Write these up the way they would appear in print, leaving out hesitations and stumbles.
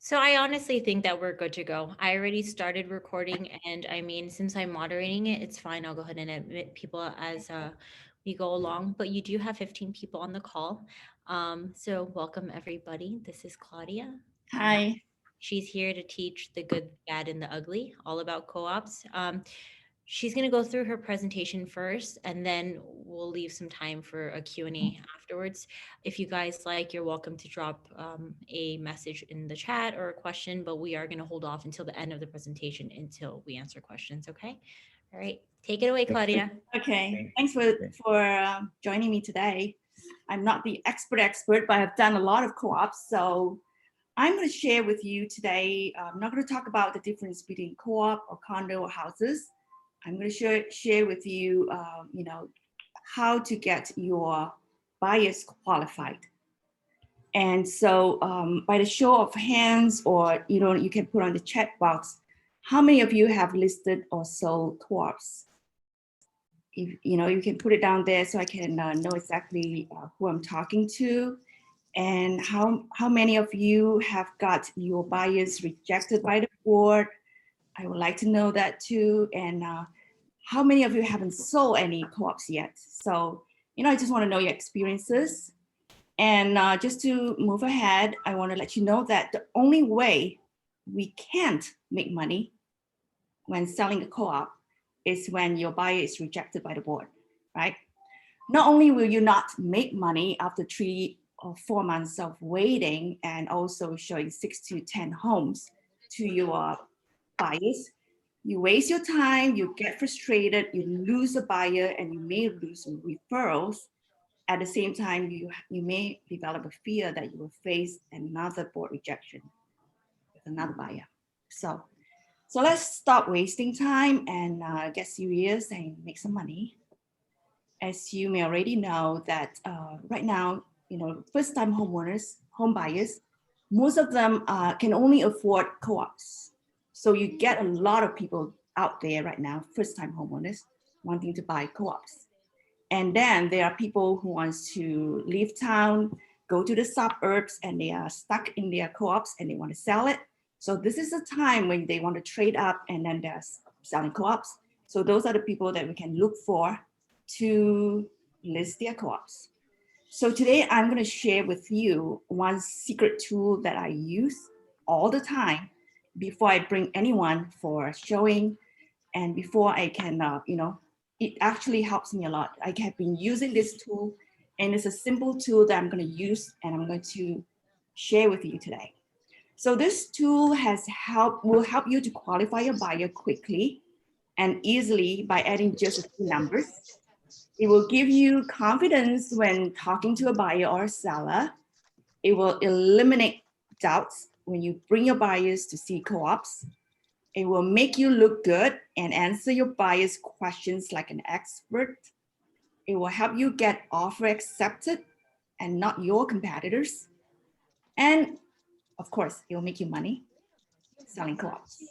So I honestly think that we're good to go. I already started recording, and I mean, since I'm moderating it, it's fine. I'll go ahead and admit people as we go along. But you do have 15 people on the call. So welcome everybody. This is Claudia. Um, Hi. she's here to teach the good, bad, and the ugly, all about co-ops. She's going to go through her presentation first, and then we'll leave some time for a Q&A afterwards. If you guys like, you're welcome to drop a message in the chat or a question, but we are going to hold off until the end of the presentation until we answer questions, okay? All right, take it away, Claudia. Okay. Thanks for joining me today. I'm not the expert, but I've done a lot of co-ops. So I'm going to share with you today. I'm not going to talk about the difference between co-op or condo or houses. I'm going to share with you, how to get your buyers qualified. And so by the show of hands, or you can put on the chat box, how many of you have listed or sold co-ops? If you can put it down there so I can know exactly who I'm talking to, and how many of you have got your buyers rejected by the board. I would like to know that too. And how many of you haven't sold any co-ops yet? So I just want to know your experiences. And just to move ahead, I want to let you know that the only way we can't make money when selling a co-op is when your buyer is rejected by the board, right? Not only will you not make money after 3 or 4 months of waiting and also showing 6 to 10 homes to your buyers, you waste your time, you get frustrated, you lose a buyer, and you may lose referrals. At the same time, you may develop a fear that you will face another board rejection with another buyer. So let's stop wasting time and get serious and make some money. As you may already know that right now, first-time homeowners, home buyers, most of them can only afford co-ops. So you get a lot of people out there right now, first-time homeowners, wanting to buy co-ops. And then there are people who wants to leave town, go to the suburbs, and they are stuck in their co-ops and they want to sell it. So this is the time when they want to trade up, and then they're selling co-ops. So those are the people that we can look for to list their co-ops. So today I'm going to share with you one secret tool that I use all the time before I bring anyone for showing, and before I can, it actually helps me a lot. I have been using this tool, and it's a simple tool that I'm going to use and I'm going to share with you today. So this tool will help you to qualify your buyer quickly and easily by adding just a few numbers. It will give you confidence when talking to a buyer or a seller. It will eliminate doubts when you bring your buyers to see co-ops. It will make you look good and answer your buyers' questions like an expert. It will help you get offer accepted and not your competitors. And of course, it will make you money selling co-ops.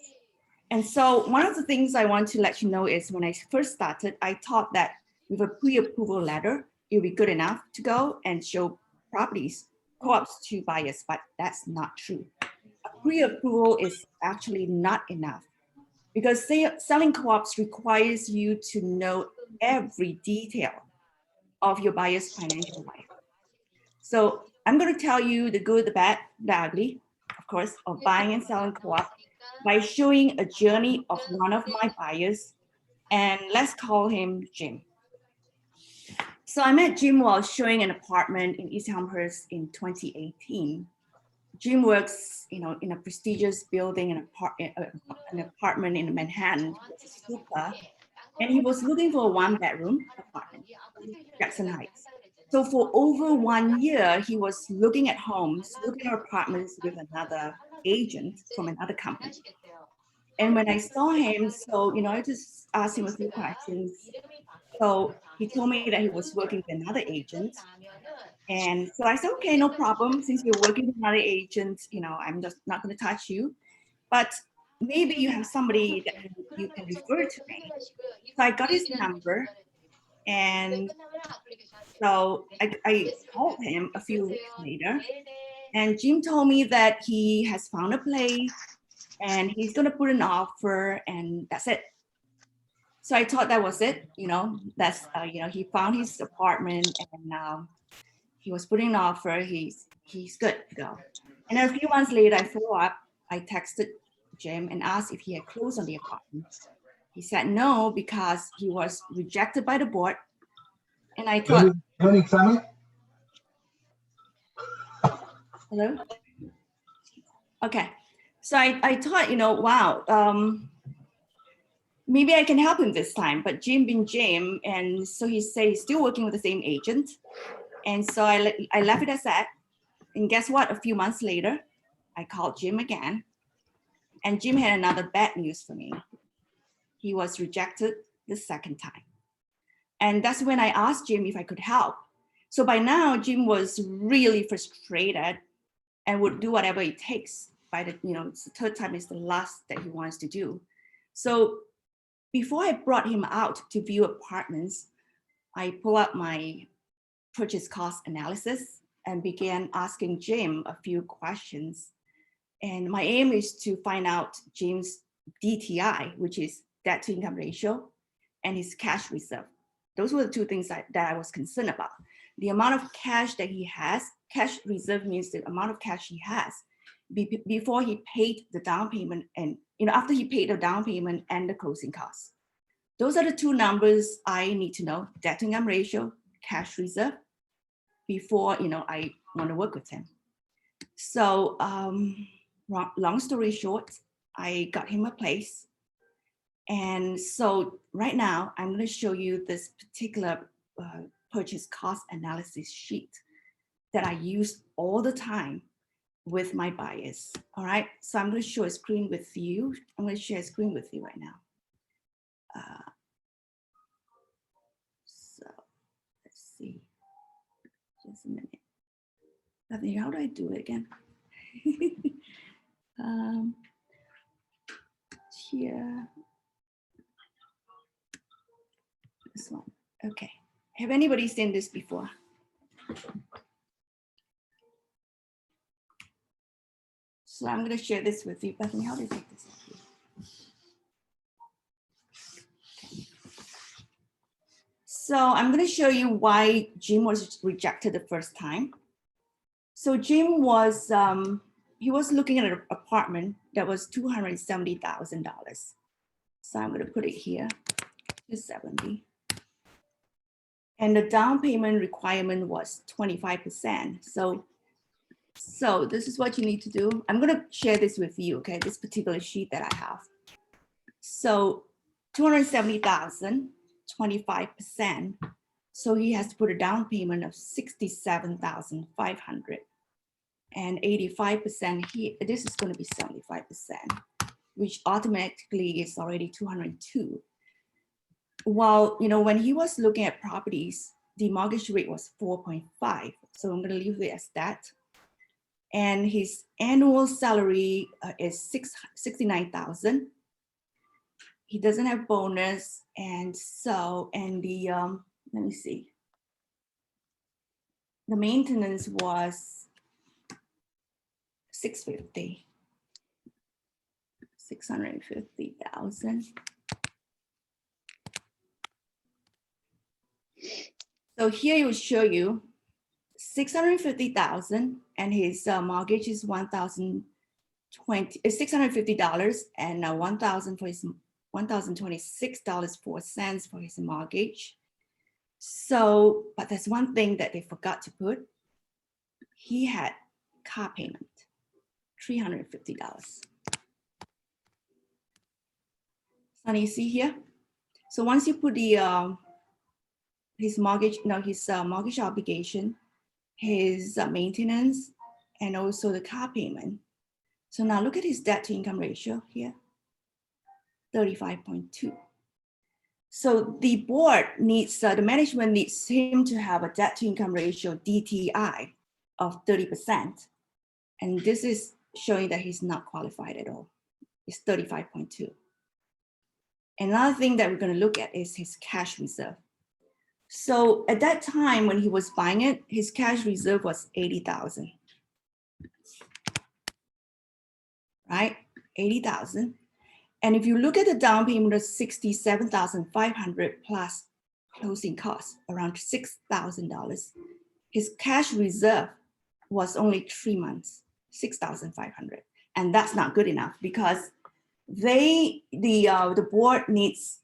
And so one of the things I want to let you know is when I first started, I thought that with a pre-approval letter, it would be good enough to go and show properties, co-ops to buyers, but that's not true. A pre-approval is actually not enough because selling co-ops requires you to know every detail of your buyer's financial life. So I'm going to tell you the good, the bad, the ugly, of course, of buying and selling co-op by showing a journey of one of my buyers, and let's call him Jim. So I met Jim while showing an apartment in East Elmhurst in 2018. Jim works, in a prestigious building, an apartment in Manhattan, super, and he was looking for a one-bedroom apartment, Jackson Heights. So for over 1 year, he was looking at homes, looking at apartments with another agent from another company. And when I saw him, so, I just asked him a few questions. So he told me that he was working with another agent. And so I said, okay, no problem. Since you're working with another agent, I'm just not going to touch you. But maybe you have somebody that you can refer to me. So I got his number. And so I called him a few weeks later. And Jim told me that he has found a place and he's going to put an offer, and that's it. So I thought that was it. That's, he found his apartment, and he was putting an offer. He's good to go. And then a few months later, I follow up. I texted Jim and asked if he had closed on the apartment. He said no, because he was rejected by the board. And I thought, Tony, come in. hello? Okay. So I thought, wow, maybe I can help him this time. But Jim being Jim, and so he said he's still working with the same agent. And so I left it as that. And guess what? A few months later, I called Jim again. And Jim had another bad news for me. He was rejected the second time. And that's when I asked Jim if I could help. So by now, Jim was really frustrated and would do whatever it takes. By the, it's the third time is the last that he wants to do. So before I brought him out to view apartments, I pulled up my purchase cost analysis and began asking Jim a few questions. And my aim is to find out Jim's DTI, which is debt to income ratio, and his cash reserve. Those were the two things that I was concerned about. The amount of cash that he has, cash reserve means the amount of cash he has before he paid the down payment, and after he paid the down payment and the closing costs. Those are the two numbers I need to know: debt to income ratio, cash reserve, before I want to work with him. So long story short, I got him a place. And so right now, I'm going to show you this particular purchase cost analysis sheet that I use all the time with my buyers. All right, so I'm going to show a screen with you. I'm going to share a screen with you right now. So let's see, just a minute. Bethany, how do I do it again? Here. This one. Okay. Have anybody seen this before? So I'm going to share this with you. Bethany, how do you take this off here? Okay. So I'm going to show you why Jim was rejected the first time. So Jim was, he was looking at an apartment that was $270,000. So I'm going to put it here, 270. And the down payment requirement was 25%. So this is what you need to do. I'm going to share this with you, okay? This particular sheet that I have. So 270,000, 25%. So he has to put a down payment of 67,500, and 85% here. This is going to be 75%, which automatically is already 202. While when he was looking at properties, the mortgage rate was 4.5. So I'm going to leave it as that. And his annual salary is 69,000. He doesn't have bonus, and the let me see. The maintenance was 650,000. So here it will show you 650,000, and his mortgage is $650, and $1,000 for his $1,026.04 for his mortgage. So, but there's one thing that they forgot to put. He had car payment, $350. So you see here. So once you put the his mortgage obligation, his maintenance, and also the car payment. So now look at his debt to income ratio here, 35.2. So the board needs, the management needs him to have a debt to income ratio, DTI, of 30%. And this is showing that he's not qualified at all. It's 35.2. Another thing that we're going to look at is his cash reserve. So at that time when he was buying it, his cash reserve was 80,000. right? 80,000. And if you look at the down payment of 67,500 plus closing costs, around $6,000, his cash reserve was only 3 months, 6,500. And that's not good enough because the board needs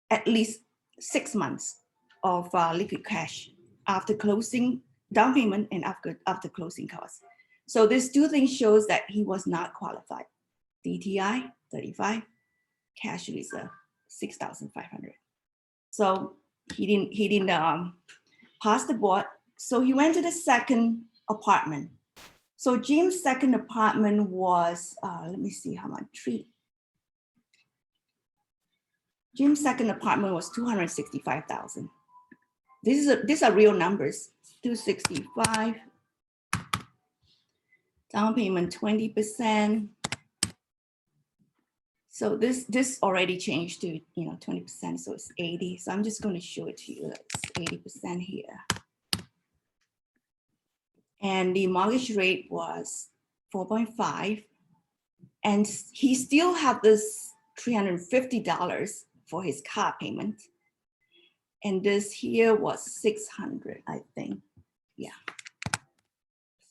at least 6 months of liquid cash after closing down payment and after closing costs. So these two things shows that he was not qualified. DTI 35, cash reserve 6,500. So he didn't pass the board. So he went to the second apartment. So Jim's second apartment was let me see how much. Jim's second apartment was 265,000. These are real numbers. 265. Down payment 20%. So this already changed to 20%, so it's 80. So I'm just going to show it to you. It's 80% here. And the mortgage rate was 4.5. And he still have this $350 for his car payment. And this here was 600, I think. Yeah,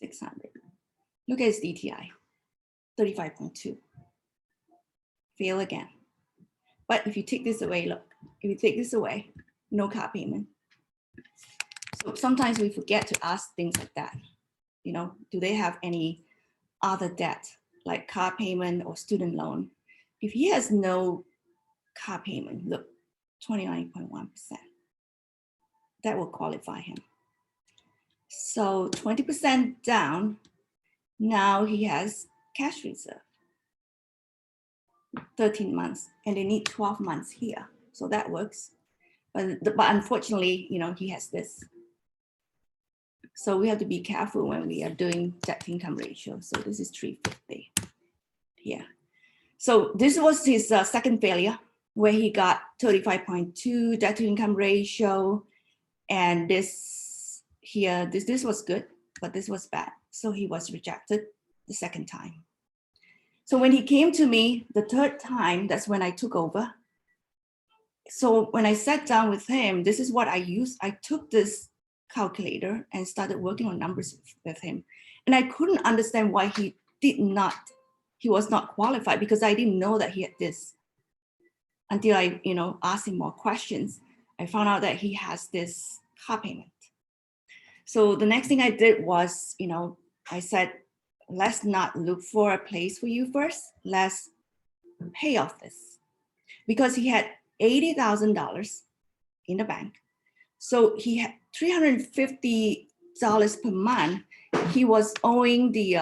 600. Look at his DTI, 35.2. Fail again. But if you take this away, look, if you take this away, no car payment. So sometimes we forget to ask things like that. Do they have any other debt like car payment or student loan? If he has no car payment, look, 29.1%. That will qualify him. So 20% down, now he has cash reserve. 13 months, and they need 12 months here. So that works. But unfortunately, he has this. So we have to be careful when we are doing debt income ratio. So this is 350 here. So this was his second failure, where he got 35.2 debt to income ratio. And this here, this was good, but this was bad. So he was rejected the second time. So when he came to me the third time, that's when I took over. So when I sat down with him, this is what I used. I took this calculator and started working on numbers with him. And I couldn't understand why he was not qualified, because I didn't know that he had this until I, asked him more questions. I found out that he has this car payment. So the next thing I did was, I said, let's not look for a place for you first. Let's pay off this, because he had $80,000 in the bank. So he had $350 per month. He was owing the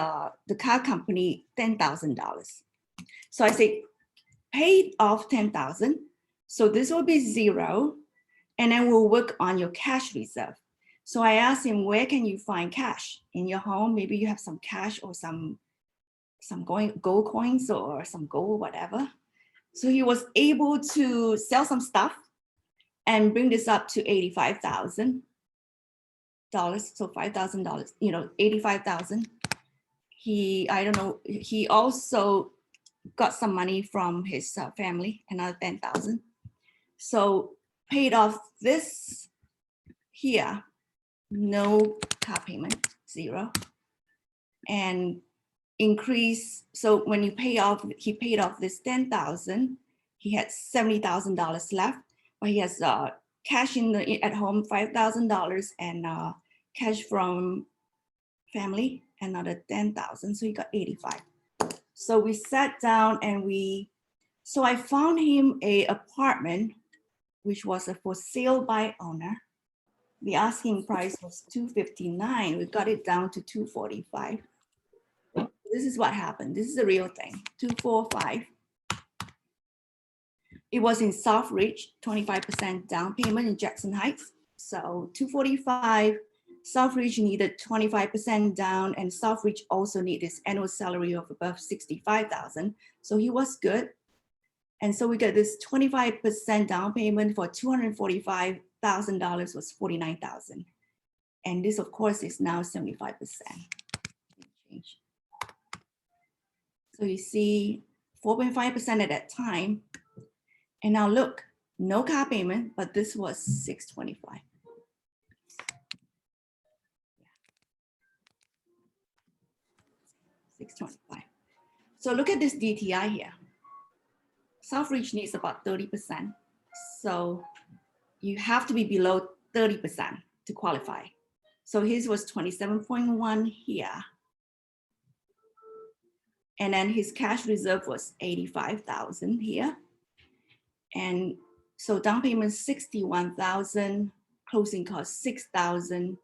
car company $10,000. So I said, pay off $10,000. So this will be zero, and then we'll work on your cash reserve. So I asked him, where can you find cash in your home? Maybe you have some cash or some gold coins or some gold, whatever. So he was able to sell some stuff and bring this up to $85,000. So $5,000, $85,000. He also got some money from his family, another $10,000. So paid off this here, no car payment, zero. And increase, so when he paid off this 10,000, he had $70,000 left, but he has cash at home, $5,000, and cash from family, another 10,000. So he got 85. So we sat down and so I found him a apartment, which was a for sale by owner. The asking price was $259. We got it down to $245. This is what happened. This is the real thing. 245. It was in South Ridge, 25% down payment in Jackson Heights. So 245. South Ridge needed 25% down, and South Ridge also needed this annual salary of above 65,000. So he was good. And so we got this 25% down payment for $245,000 was $49,000. And this, of course, is now 75%. change. So you see 4.5% at that time. And now look, no car payment, but this was 625. So look at this DTI here. Southridge needs about 30%. So you have to be below 30% to qualify. So his was 27.1 here. And then his cash reserve was 85,000 here. And so down payment 61,000, closing cost 6,000,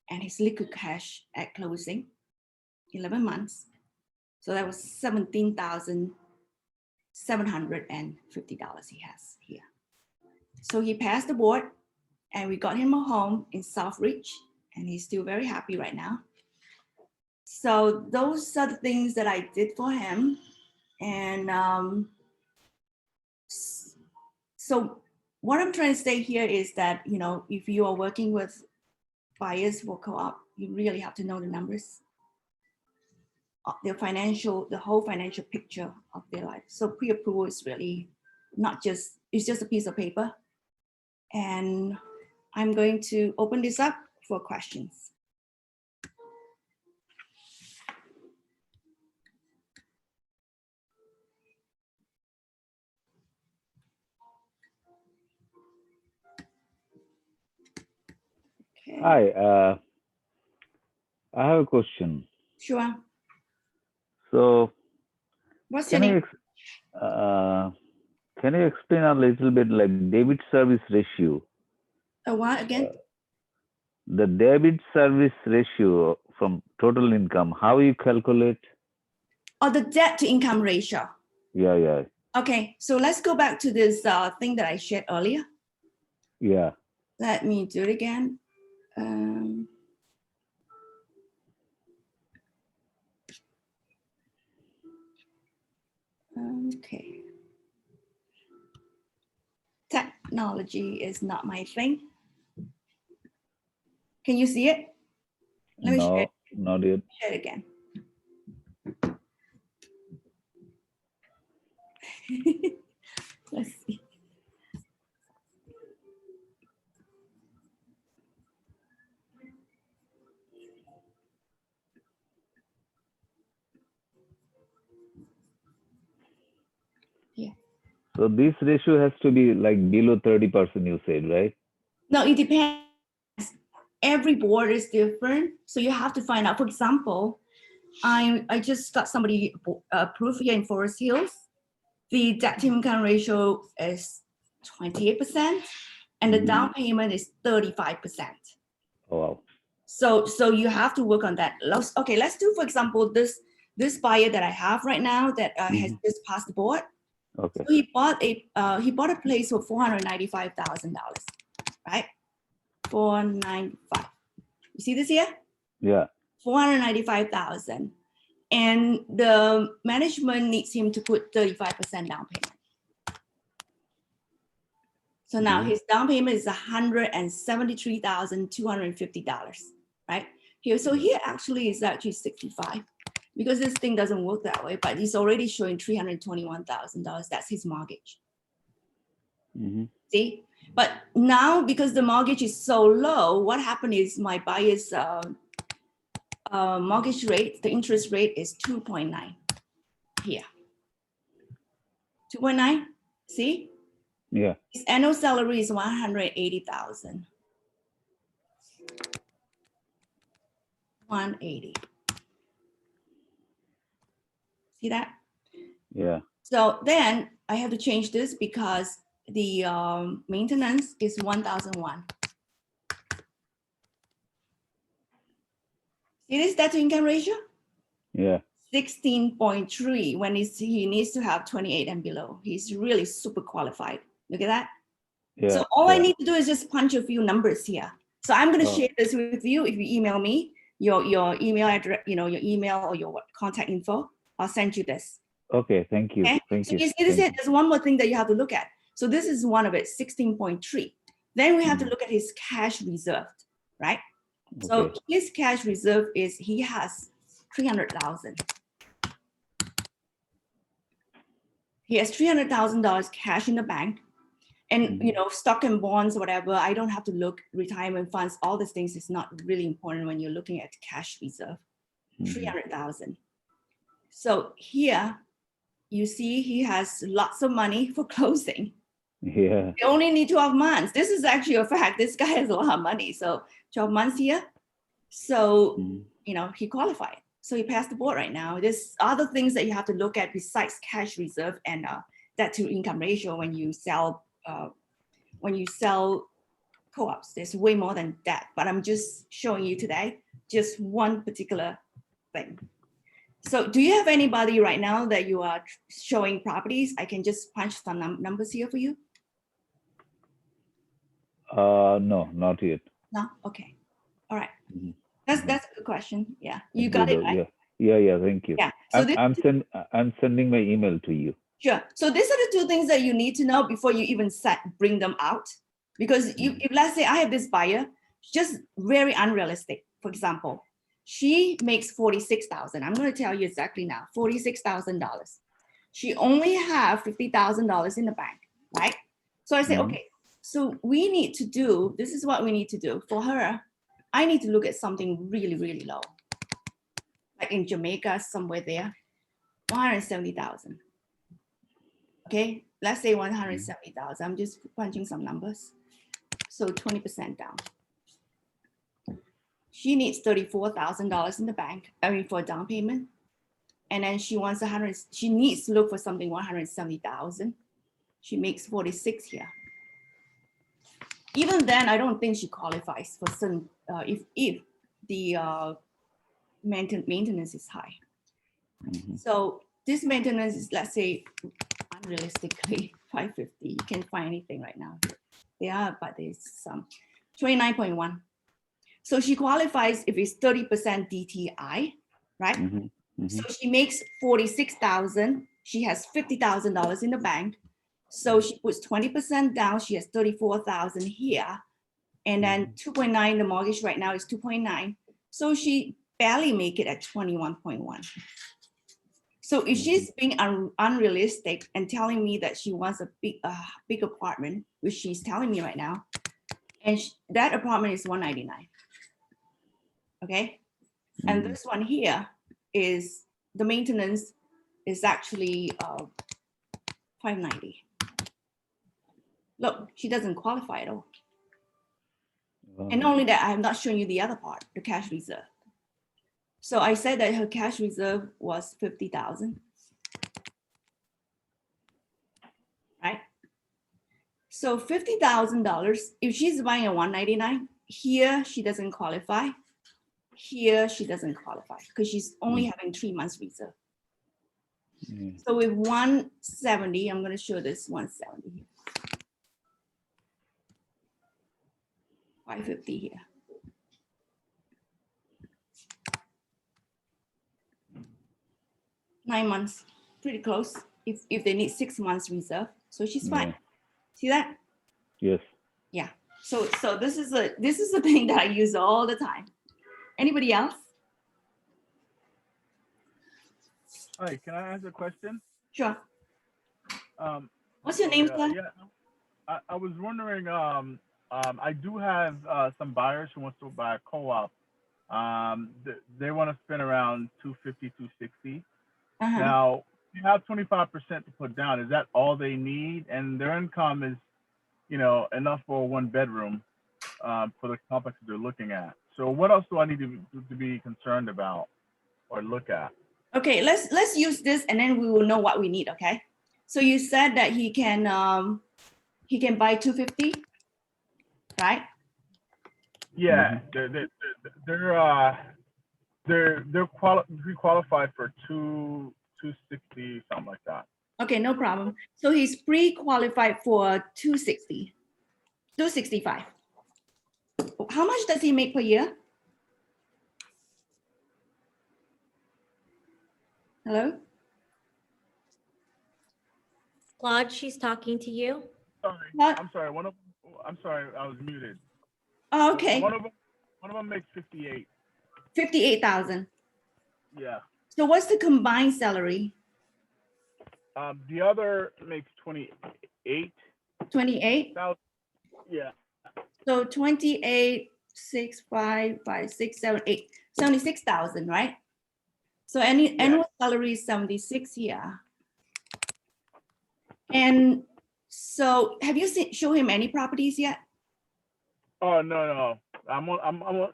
and his liquid cash at closing, 11 months. So that was $17,750 he has here. So he passed the board and we got him a home in Southridge and he's still very happy right now. So those are the things that I did for him. And so what I'm trying to say here is that, you know, if you are working with buyers for co-op, you really have to know the numbers, the whole financial picture of their life. So pre-approval is really not just, it's just a piece of paper. And I'm going to open this up for questions. Okay. Hi, I have a question. Sure. So, What's your name? can you explain a little bit like debit service ratio? What again? The debit service ratio from total income, how you calculate? Oh, the debt to income ratio. Yeah. Okay, so let's go back to this thing that I shared earlier. Yeah. Let me do it again. Okay. Technology is not my thing. Can you see it? Let me share it. Not yet. Share it again. Let's see. Yeah. So this ratio has to be like below 30%, you said, right? No, it depends. Every board is different. So you have to find out. For example, I just got somebody approved here in Forest Hills. The debt to income ratio is 28%, and the down payment is 35%. Oh, wow. So you have to work on that. Okay, let's do, for example, this buyer that I have right now that has just passed the board. Okay. So he bought a place for $495,000, right? 495. You see this here? Yeah. 495,000, and the management needs him to put 35% down payment. So now his down payment is $173,250, right? Here, so here actually is actually 65, because this thing doesn't work that way, but he's already showing $321,000. That's his mortgage. See, but now because the mortgage is so low, what happened is my buyer's mortgage rate, the interest rate is 2.9 here. 2.9, see? Yeah. His annual salary is 180,000. 180. See that? Yeah. So then I have to change this because the maintenance is 1,001. See this debt to income ratio? Yeah. 16.3 when he needs to have 28 and below. He's really super qualified. Look at that. Yeah. So all I need to do is just punch a few numbers here. So I'm going to share this with you. If you email me your email address, your email or your contact info, I'll send you this. Okay, thank you. Okay? Thank so you. You see this here? There's one more thing that you have to look at. So this is one of it, 16.3. Then we have to look at his cash reserved, right? Okay. So his cash reserve is he has $300,000. He has $300,000 cash in the bank. And, you know, stock and bonds, whatever, I don't have to look, retirement funds, all these things is not really important when you're looking at cash reserve, 300,000. So here you see he has lots of money for closing. Yeah. They only need 12 months. This is actually a fact. This guy has a lot of money. So 12 months here. So, you know, he qualified. So he passed the board right now. There's other things that you have to look at besides cash reserve and debt to income ratio when you sell co-ops. There's way more than that, but I'm just showing you today just one particular thing. So do you have anybody right now that you are showing properties? I can just punch some numbers here for you. No, not yet. No? Okay. All right. That's a good question. Yeah. You got Good, it, right? Yeah. Thank you. Yeah. So I'm sending my email to you. Sure. So these are the two things that you need to know before you even bring them out. Because if let's say I have this buyer, just very unrealistic. For example, she makes $46,000. I'm going to tell you exactly now, $46,000. She only have $50,000 in the bank, right? So I say, okay, so we need to do, this is what we need to do for her. I need to look at something really, really low. Like in Jamaica, somewhere there, 170,000. Okay, let's say 170,000. I'm just punching some numbers. So 20% down. She needs $34,000 in the bank, for a down payment. And then she wants she needs to look for something 170,000. She makes 46 here. Even then, I don't think she qualifies for some, if the maintenance is high. So this maintenance is, let's say, unrealistically 550. You can't find anything right now. They are, but there's some 29.1. So she qualifies if it's 30% DTI, right? So she makes 46,000. She has $50,000 in the bank. So she puts 20% down. She has 34,000 here. And then 2.9, the mortgage right now is 2.9. So she barely make it at 21.1. So if she's being unrealistic and telling me that she wants a big apartment, which she's telling me right now, and that apartment is 199. Okay. And this one here is the maintenance is actually 590. Look, she doesn't qualify at all. And not only that, I have not shown you the other part, the cash reserve. So I said that her cash reserve was 50,000. Right? So $50,000, if she's buying a 199, here she doesn't qualify. Here she doesn't qualify because she's only having 3 months reserve. So with 170, I'm going to show this 170 here. 550 here. Nine months, pretty close. If they need 6 months reserve, so she's fine. See that? Yes. Yeah. So this is the thing that I use all the time. Anybody else? Hi, can I ask a question? Sure. What's your name, sir? Yeah, I was wondering. I do have some buyers who want to buy a co-op. They want to spend around 250, 260. Now, you have 25% to put down. Is that all they need? And their income is, enough for 1 bedroom for the complex they're looking at. So what else do I need to be concerned about or look at? Okay, let's use this and then we will know what we need. Okay. So you said that he can buy 250, right? Yeah, they're pre-qualified for 260, something like that. Okay, no problem. So he's pre-qualified for 260, 265. How much does he make per year? Hello? Claude, she's talking to you. Sorry, What? I'm sorry. I'm sorry, I was muted. Oh, okay. One of them makes 58. 58,000. Yeah. So what's the combined salary? The other makes 28,000. 28? Yeah. So 28, 6, 5, 5, 6, 7, 8, 76,000, right? So Yeah. annual salary is 76 here. And so have you show him any properties yet? Oh no.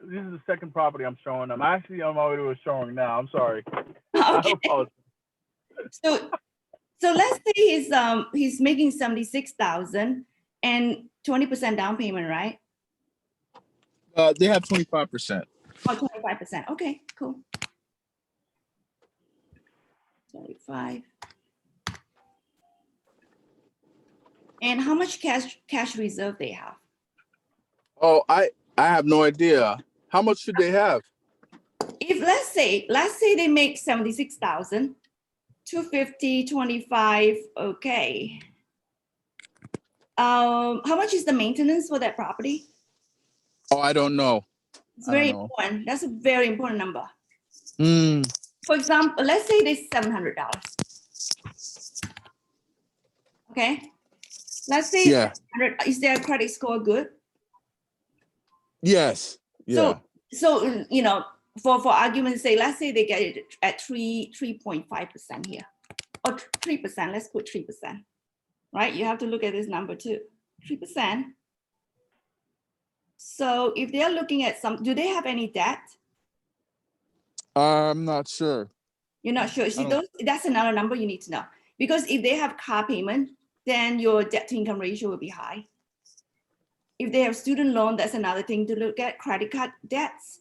This is the second property I'm showing them. Actually, I'm already was showing now. I'm sorry. I Okay. apologize. So let's say he's making 76,000 and 20% down payment, right? They have 25%. Oh, 25%. Okay, cool. 25. And how much cash reserve they have? Oh, I have no idea. How much should they have? If let's say they make 76,000, 250, 25, okay. How much is the maintenance for that property? Oh, I don't know. It's I don't very know. important. That's a very important number. Hmm. For example, let's say there's $700. Okay. Let's say Yeah. 700. Is their credit score good? Yes. Yeah. So you know, for argument's sake, let's say they get it at 3.5% here, or 3%. Let's put 3%. Right? You have to look at this number too. 3%. So if they're looking at do they have any debt? I'm not sure. You're not sure. See, don't- that's another number you need to know. Because if they have car payment, then your debt to income ratio will be high. If they have student loan, that's another thing to look at. Credit card debts.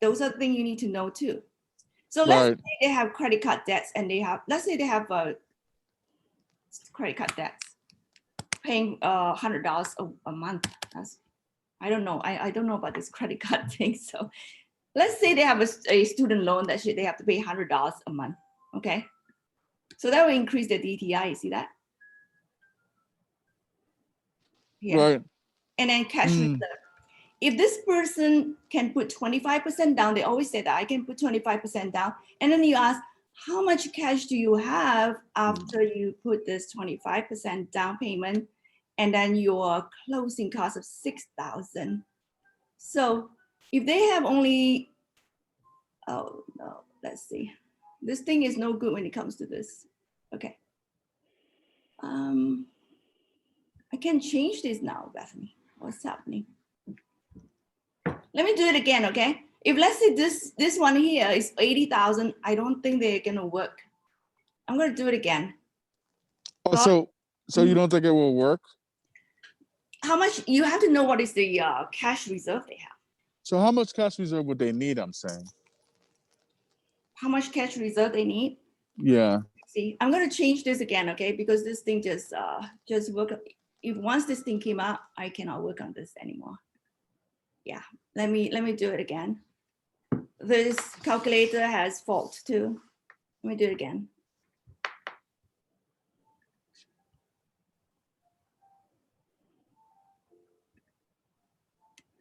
Those are things you need to know too. So let's Right. say they have credit card debts and let's say they have credit card debts, paying $100 a month. I don't know. I don't know about this credit card thing. So let's say they have a student loan that they have to pay $100 a month. Okay. So that will increase the DTI. You see that? Yeah. Right. And then cash reserve. If this person can put 25% down, they always say that I can put 25% down. And then you ask, how much cash do you have after you put this 25% down payment and then your closing cost of 6,000? So if they have only, oh no, let's see. This thing is no good when it comes to this. Okay. I can change this now, Bethany. What's happening? Let me do it again, okay? If let's say this one here is 80,000, I don't think they're gonna work. I'm gonna do it again. Oh, so you don't think it will work? How much, you have to know what is the cash reserve they have. So how much cash reserve would they need? I'm saying. How much cash reserve they need? Yeah. See, I'm gonna change this again, okay? Because this thing just work. If once this thing came out, I cannot work on this anymore. Yeah, let me do it again. This calculator has fault too. Let me do it again.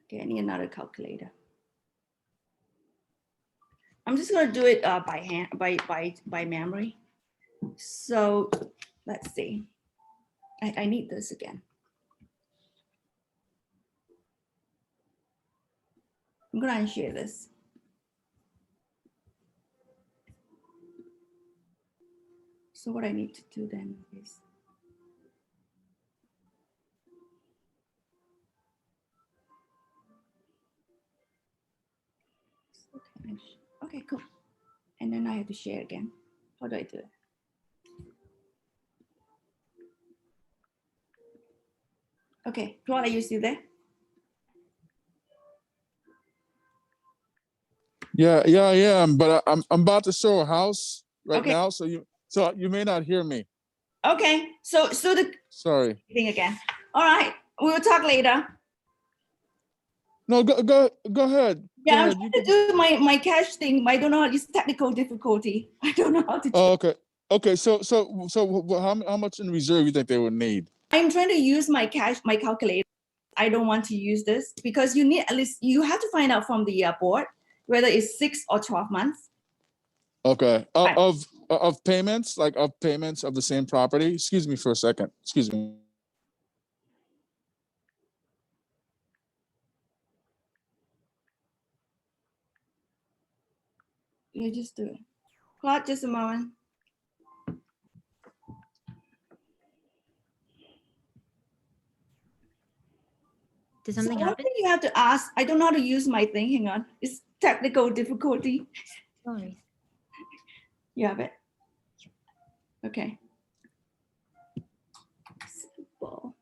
Okay, I need another calculator. I'm just gonna do it by hand, by memory. So let's see. I need this again. I'm gonna unshare this. So what I need to do then is, okay, cool. And then I have to share again. How do I do it? Okay, Claude, are you still there? Yeah, I am. But I'm about to show a house right Okay. now, so you may not hear me. Okay, so the Sorry. thing again. All right, we will talk later. No, go ahead. Yeah, Go I'm ahead. trying to do my cash thing, but I don't know. It's technical difficulty. I don't know how to. Oh, okay. Okay. So how much in reserve you think they would need? I'm trying to use my calculator. I don't want to use this because you need at least, you have to find out from the board whether it's 6 or 12 months. Okay. Right. Of payments, like of payments of the same property. Excuse me for a second. Excuse me. You just do it. Claude, just a moment. Did So something one happen? thing you have to ask, I don't know how to use my thing. Hang on. It's technical difficulty. Sorry. You have it? Okay. Simple.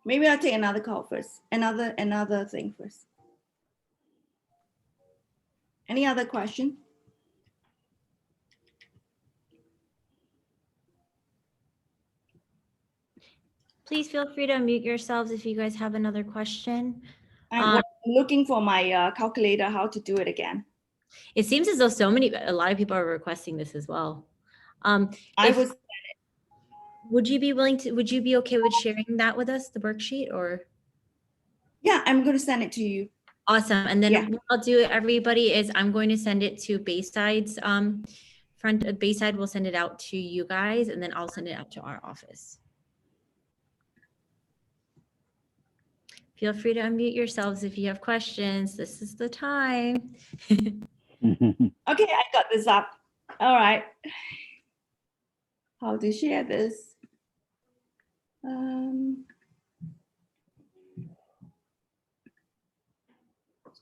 Maybe I'll take another call first. Another thing first. Any other question? Please feel free to unmute yourselves if you guys have another question. I'm looking for my calculator, how to do it again. It seems as though a lot of people are requesting this as well. Would you be okay with sharing that with us, the worksheet, or? Yeah, I'm going to send it to you. Awesome. And then Yeah. what I'll do, everybody, is I'm going to send it to Bayside's Bayside will send it out to you guys, and then I'll send it out to our office. Feel free to unmute yourselves if you have questions. This is the time. Okay, I got this up. All right. How to share this?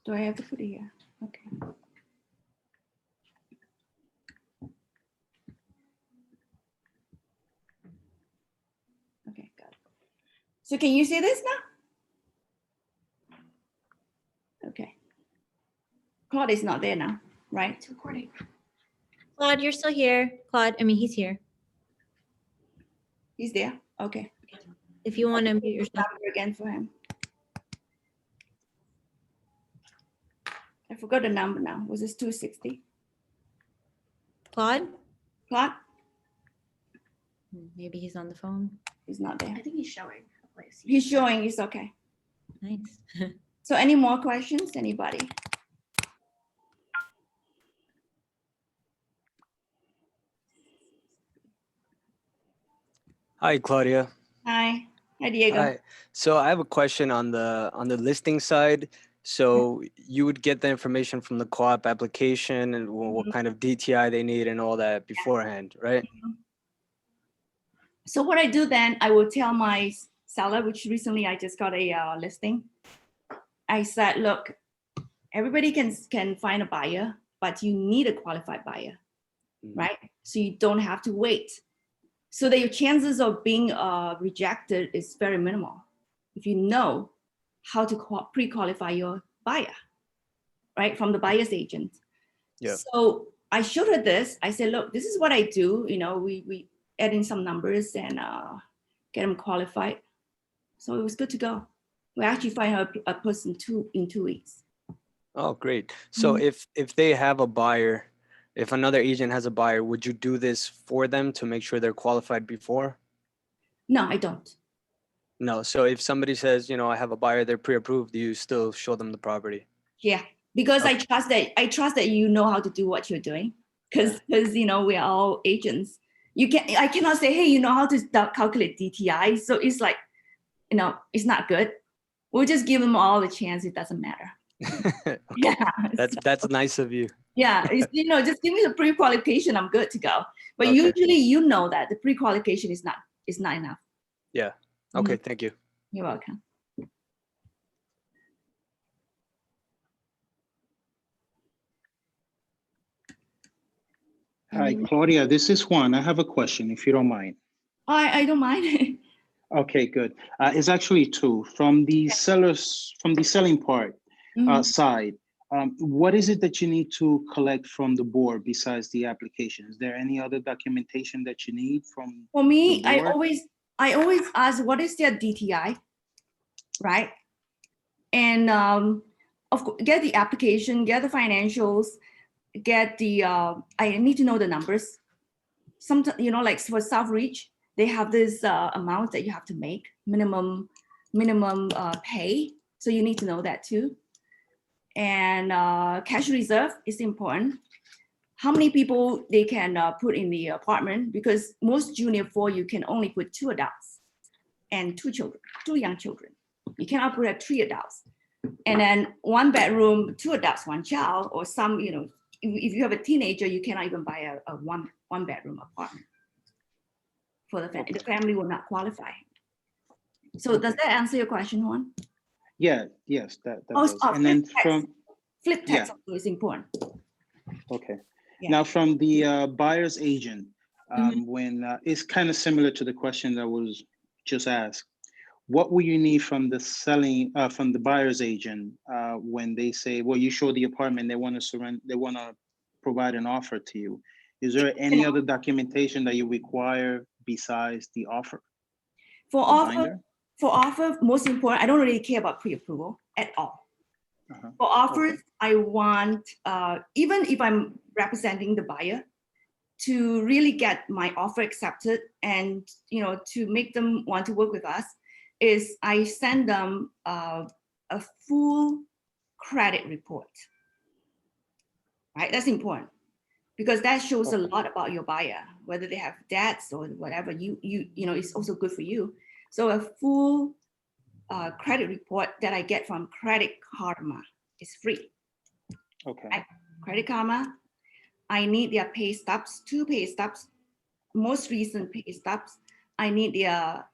Do I have to put it here? Okay. Okay, got it. So can you see this now? Okay. Claude is not there now, right? It's recording. Claude, you're still here. He's here. He's there? Okay. If you want to mute yourself. Number again for him. I forgot the number now. Was this 260? Claude? Claude? Maybe he's on the phone. He's not there. I think he's showing a place. He's showing, it's okay. Nice. So any more questions, anybody? Hi, Claudia. Hi. Hi, Diego. Hi. So I have a question on the listing side. So you would get the information from the co-op application and what kind of DTI they need and all that beforehand, right? So what I do then, I will tell my seller, which recently I just got a listing. I said, look, everybody can find a buyer, but you need a qualified buyer, right? So you don't have to wait. So that your chances of being rejected is very minimal if you know how to pre-qualify your buyer, right? From the buyer's agent. Yeah. So I showed her this. I said, look, this is what I do. You know, we add in some numbers and get them qualified. So it was good to go. We actually find her a person in 2 weeks. Oh, great. So if they have a buyer, if another agent has a buyer, would you do this for them to make sure they're qualified before? No, I don't. No. So if somebody says, I have a buyer, they're pre-approved, do you still show them the property? Yeah, because Okay. I trust that you know how to do what you're doing, because we are all agents. I cannot say, hey, you know how to calculate DTI, so it's like, it's not good. We'll just give them all the chance. It doesn't matter. Okay. Yeah, That's nice of you. yeah. It's, just give me the pre-qualification. I'm good to go. But Okay. usually, that the pre-qualification is not enough. Yeah. Okay. Thank you. You're welcome. Hi, Claudia, this is Juan. I have a question, if you don't mind. I don't mind. Okay, good. It's actually two. From the selling part side, What is it that you need to collect from the board besides the application? Is there any other documentation that you need from For me, the board? I always ask what is their DTI, right? And of course, get the application, get the financials, get the I need to know the numbers. Sometimes, you know, like for Southreach, they have this amount that you have to make minimum pay, so you need to know that too. And cash reserve is important. How many people they can put in the apartment, because most junior 4 you can only put 2 adults and 2 children, 2 young children. You cannot put 3 adults. And then 1 bedroom, 2 adults, 1 child, or some, you know, if you have a teenager, you cannot even buy a one bedroom apartment for the family. The family will not qualify. So does that answer your question, Juan? Yeah, yes, that does. And then from flip tax also is important. okay. Yeah. Now from the buyer's agent, when it's kind of similar to the question that was just asked. What will you need from the from the buyer's agent when they say, well, you show the apartment, they want to surrender, they want to provide an offer to you? Is there any other documentation that you require besides the offer? For offer, most important, I don't really care about pre-approval at all. For offers, I want, even if I'm representing the buyer, to really get my offer accepted and, you know, to make them want to work with us, is I send them a full credit report, right? That's important because that shows a lot about your buyer, whether they have debts or whatever. You know, it's also good for you. So a full credit report that I get from Credit Karma is free. Okay. Credit Karma, I need their pay stubs, 2 pay stubs, most recent pay stubs. I need their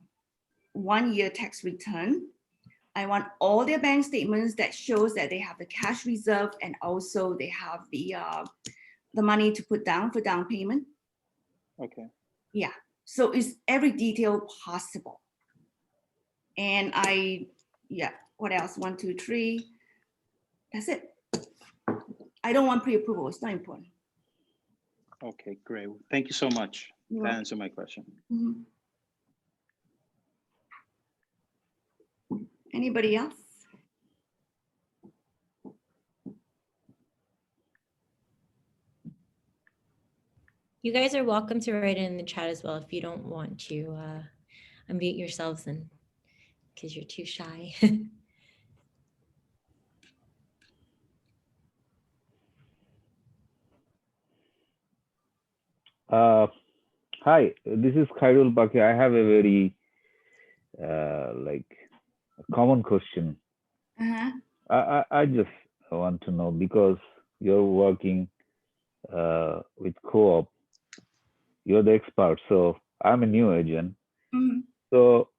1-year tax return. I want all their bank statements that shows that they have the cash reserve and also they have the money to put down for down payment. Okay. Yeah, so it's every detail possible. And what else? 1, 2, 3. That's it. I don't want pre-approval. It's not important. Okay, great. Thank you so much. That answered my question. Anybody else? You guys are welcome to write it in the chat as well if you don't want to unmute yourselves and because you're too shy. Hi, this is Khairul Baki. I have a very common question. I just want to know, because you're working with co-op, you're the expert. So I'm a new agent. So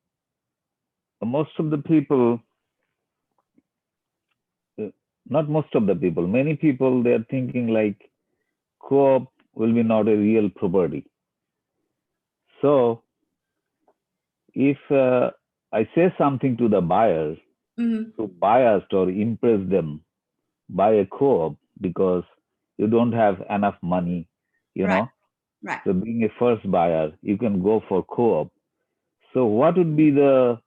most of the people, not most of the people, many people, they're thinking like co-op will be not a real property. So if I say something to the buyers to bias or impress them, buy a co-op because you don't have enough money, you know. Right. So being a first buyer, you can go for co-op. So what would be the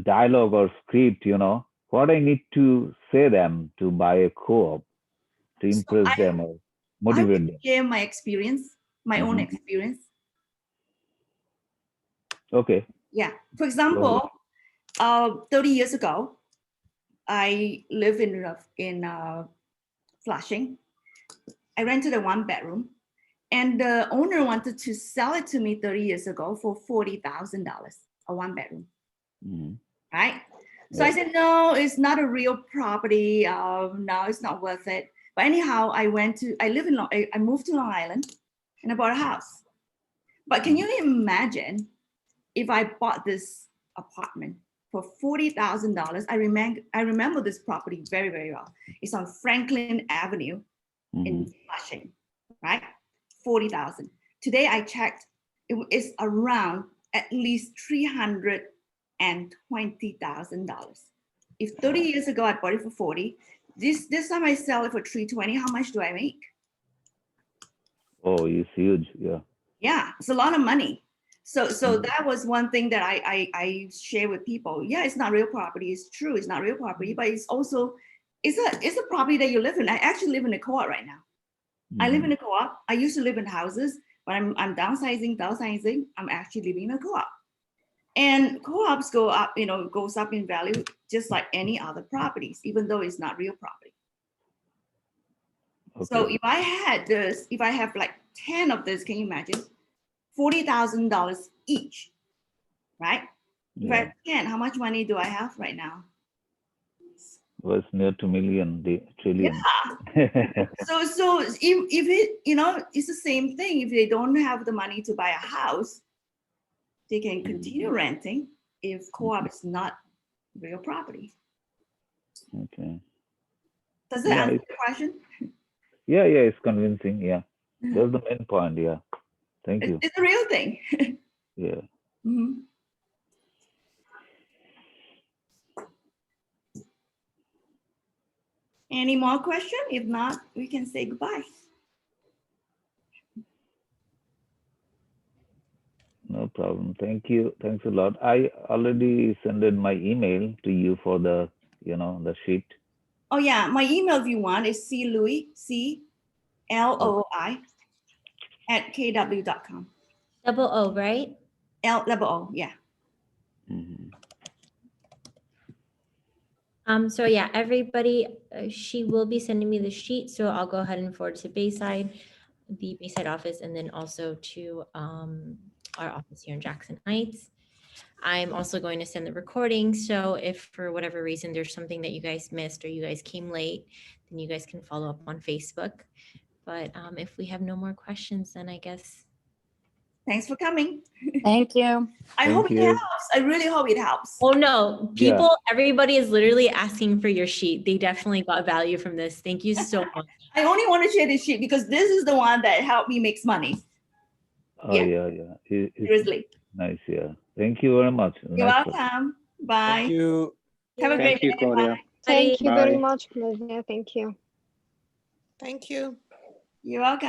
dialogue or script, you know, what I need to say them to buy a co-op to impress them or motivate them? Share my experience, my own experience. Okay. Yeah. For example, 30 years ago, I live in Flushing. I rented a 1 bedroom, and the owner wanted to sell it to me 30 years ago for $40,000, a 1 bedroom. Right? So I said, no, it's not a real property. No, it's not worth it. But anyhow, I moved to Long Island and I bought a house. But can you imagine if I bought this apartment for $40,000? I remember this property very, very well. It's on Franklin Avenue in Flushing, right? 40,000. Today I checked, it's around at least $320,000. If 30 years ago I bought it for 40, This time I sell it for 320. How much do I make? Oh, it's huge. Yeah. Yeah, it's a lot of money. So Mhm. that was one thing that I share with people. Yeah, it's not real property. It's true, it's not real property, but it's also it's a property that you live in. I actually live in a co-op right now. I live in a co-op. I used to live in houses, but I'm downsizing. I'm actually living in a co-op. And co-ops go up, goes up in value just like any other properties, even though it's not real property. So Okay. if I had this, if I have like 10 of this, can you imagine? $40,000 each, right? If I Yeah. have 10, how much money do I have right now? Was near to trillion. So if it, it's the same thing. If they don't have the money to buy a house, they can continue renting if co-op is not real property. Okay. Does that Yeah, answer the question? yeah, it's convincing. Yeah. That's the main point. Yeah. Thank you. It's a real thing. Yeah. Mhm. Any more question? If not, we can say goodbye. No problem. Thank you. Thanks a lot. I already sent my email to you for the, the sheet. Oh yeah, my email if you want is cloi, CLOI @kw.com. Double O, right? O, yeah. Mhm. So yeah, everybody, she will be sending me the sheet, so I'll go ahead and forward to Bayside, the Bayside office, and then also to our office here in Jackson Heights. I'm also going to send the recording, so if for whatever reason there's something that you guys missed or you guys came late, then you guys can follow up on Facebook. But if we have no more questions, then I guess. Thanks for coming. Thank you. I Thank hope it you. helps. I really hope it helps. Oh no, Yeah. people, everybody is literally asking for your sheet. They definitely got value from this. Thank you so much. I only want to share this sheet because this is the one that helped me make money. Oh, yeah. It's Seriously. nice. Yeah. Thank you very much. You're Nice. welcome. Bye. Thank you. Have a great Thank you, day. Claudia. Bye. Thank you very Bye. much, Claudia. Thank you. Thank you. You're welcome.